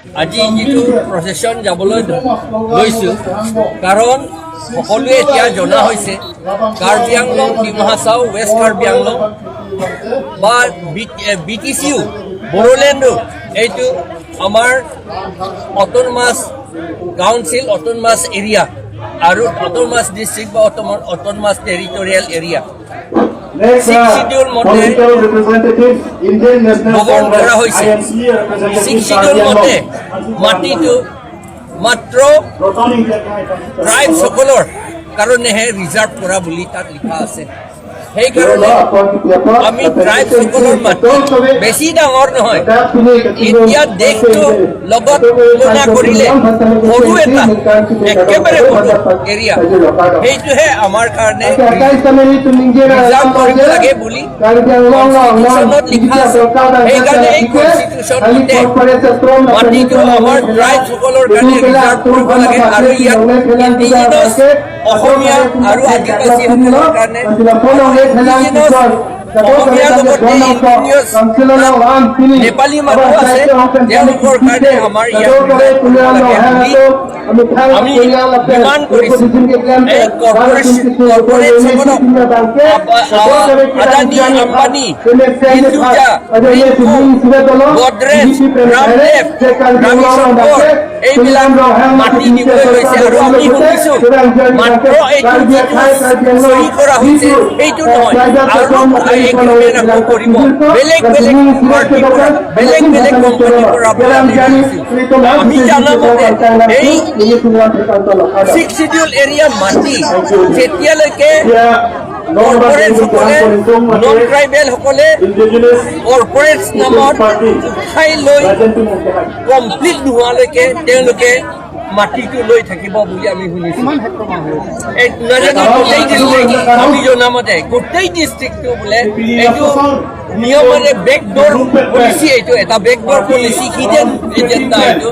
আজি যিটো প্ৰচেছন যাবলৈ লৈছোঁ কাৰণ সকলোৱে এতিয়া জনা হৈছে কাৰ্বি আংলং ডিমা হাছাও ৱেষ্ট কাৰ্বি আংলং বা BTCও বড়োলেণ্ডো এইটো আমাৰ অট'নমাছ কাউন্সিল অট'নমাছ এৰিয়া আৰু অট'নমাছ ডিষ্ট্ৰিক্ট বা autonomous territorial area six schedule মতে গঠন কৰা হৈছে ছিক্স শিডিউল মতে মাটিটো মাত্ৰ ট্ৰাইবসকলৰ কাৰণেহে ৰিজাৰ্ভ কৰা বুলি তাত লিখা আছে সেইকাৰণে আমি ট্ৰাইবসকলৰ মাটি বেছি ডাঙৰ নহয় এতিয়া দেশটো লগত তুলনা কৰিলে সৰু এটা একেবাৰে সৰু এৰিয়া সেইটোহে আমাৰ কাৰণে ৰিজাৰ্ভ কৰিব লাগে বুলি কনষ্টিটিউশ্যনত লিখা আছে সেইকাৰণে এই কনষ্টিটিউশ্যন মতে মাটিটো আমাৰ ট্ৰাইবসকলৰ কাৰণে ৰিজাৰ্ভ কৰিব লাগে আৰু ইয়াত ইণ্ডিজিনাছ অসমীয়া আৰু আদিবাসীসকলৰ কাৰণে অসমীয়াৰ লগতে নেপালী মানুহ আছে তেওঁলোকৰ কাৰণে আমাৰ ইয়াত আমি ডিমাণ্ড কৰিছোঁ এই কৰ্পৰেটসকলক আদানী আম্বানী হিন্দুজা গডৰেজ ৰামদেৱ ৰাবি শংকৰ এইবিলাক মাটি দিবলৈ লৈছে আৰু আমি শুনিছোঁ মাত্ৰ এইটো যিটো চহী কৰা হৈছে সেইটো নহয় আৰু এগ্ৰিমেণ্ট আকৌ কৰিব বেলেগ বেলেগ পাৰ্টিৰ পৰা বেলেগ বেলেগ কোম্পানীৰ পৰা আমি জানামতে এই ছিক্স শিডিউল এৰিয়াৰ মাটি যেতিয়ালৈকে কৰ্পৰেটসকলে নন ট্ৰাইবেলসকলে কৰ্পৰেট নামত উঠাই লৈ কমপ্লিট নোহোৱালৈকে তেওঁলোকে মাটিটো লৈ থাকিব বুলি আমি শুনিছোঁ আমি জনামতে গোটেই ডিষ্ট্ৰিক্টটো বোলে এইটো নিয়মৰে বেকডোৰ পলিচি এইটো এটা বেকডোৰ পলিচি হিডেন এজেণ্ডা এইটো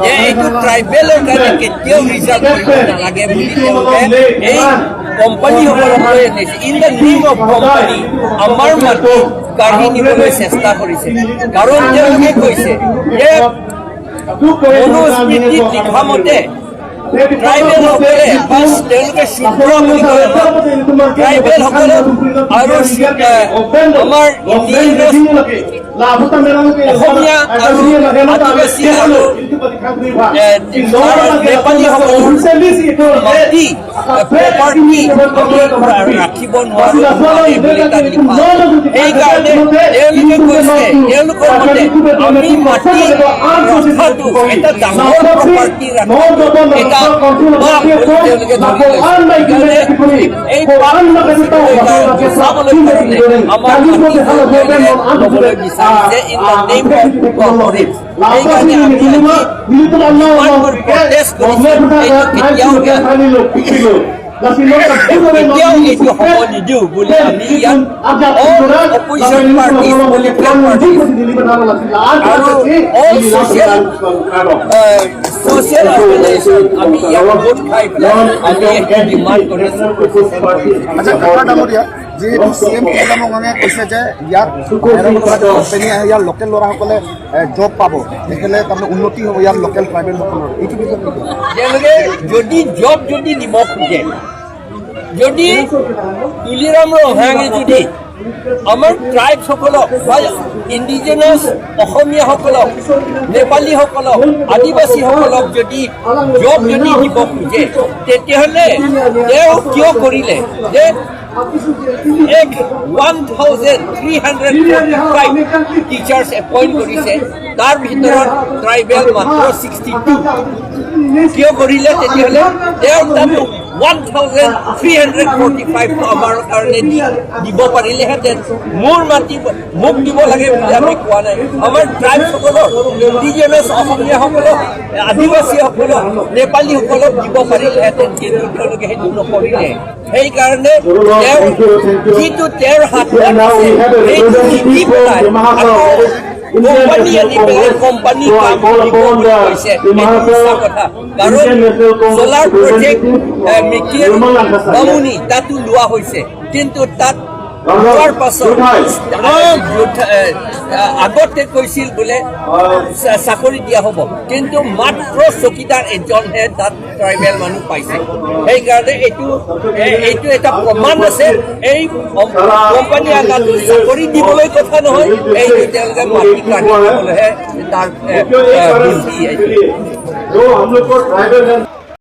যে এইটো ট্ৰাইবেলৰ কাৰণে কেতিয়াও ৰিজাৰ্ভ কৰিব নালাগে বুলি তেওঁলোকে এই কোম্পানীসকলক লৈ আনিছে in the name of company আমাৰ মাটি কাঢ়ি নিবলৈ চেষ্টা কৰিছে কাৰণ তেওঁলোকে কৈছে যে মনুস্মৃতিত লিখা মতে ট্ৰাইবেলসকলে ফাৰ্ষ্ট তেওঁলোকে শূদ্ৰ বুলি কয় ট্ৰাইবেলসকলক আৰু আমাৰ অসমীয়া আৰু আদিবাসী আৰু নেপালীসকলৰ মাটি প্ৰপাৰ্টি আমি ৰাখিব নোৱাৰোঁ বুলি তাত লিখা সেইকাৰণে তেওঁলোকে কৈছে তেওঁলোকৰ মতে আমি মাটি ৰখাটো এটা ডাঙৰ প্ৰপাৰ্টি ৰাখাটো এটা তেওঁলোকে ধৰি লৈছে এই চাবলৈ পাৰিলে আমাৰ ল'বলৈ বিচাৰিছে in the name of corporate সেইকাৰণে আমি প্ৰটেষ্ট কৰিছোঁ কেতিয়াও এইটো হ'ব নিদিওঁ বুলি আমি ইয়াত all opposition party political party আৰু অল ছ'চিয়েল অৰ্গেনাইজেশ্যন আমি ইয়াত ভোট খাই পেলাই আমি ডিমাণ্ড কৰিছোঁ যিহেতু CM মঙে কৈছে যে ইয়াত কোম্পানী আহে ইয়াৰ লোকেল ল'ৰাসকলে জব পাব তেতিয়াহ'লে তাৰমানে উন্নতি হ'ব ইয়াৰ লোকেল ট্ৰাইবেলসকলৰ এইটো বিষয়ে তেওঁলোকে যদি জব যদি দিব খোজে যদি তুলিৰাম ৰহাঙে যদি আমাৰ ট্ৰাইবসকলক বা ইণ্ডিজিনাছ অসমীয়াসকলক নেপালীসকলক আদিবাসীসকলক যদি জব যদি দিব খোজে তেতিয়াহ'লে তেওঁ কিয় কৰিলে যে 1,345 টিচাৰ্ছ এপইণ্ট কৰিছে তাৰ ভিতৰত ট্ৰাইবেল মাত্ৰ 62 কিয় কৰিলে তেতিয়াহ'লে তেওঁ তাত 1,345 আমাৰ কাৰণে দিব পাৰিলেহেঁতেন মোৰ মাটি মোক দিব লাগে বুলি আমি কোৱা নাই আমাৰ ট্ৰাইবসকলক ইণ্ডিজিনাছ অসমীয়াসকলক আদিবাসীসকলক নেপালীসকলক দিব পাৰিলেহেঁতেন কিন্তু তেওঁলোকে সেইটো নকৰিলে সেইকাৰণে তেওঁ যিটো তেওঁৰ হাতত আছে সেইটো নিদি পেলাই কোম্পানী আনি পেলাই কোম্পানী কাম কৰিব বুলি কৈছে এইটো সঁচা কথা কাৰণ চ'লাৰ প্ৰজেক্ট মিকিৰ বামুণী তাতো লোৱা হৈছে কিন্তু তাত হোৱাৰ পাছত আগতে কৈছিল বোলে চাকৰি দিয়া হ'ব, কিন্তু মাত্ৰ চকীদাৰ এজনহে তাত ট্ৰাইবেল মানুহ পাইছে। সেইকাৰণে এইটো এটা প্ৰমাণ আছে, এই কোম্পানী আগাটো চাকৰি দিবলৈ কথা নহয়, এইটো তেওঁলোকে মাটি কাঢ়ি দিবলৈহে তাৰ বুদ্ধি।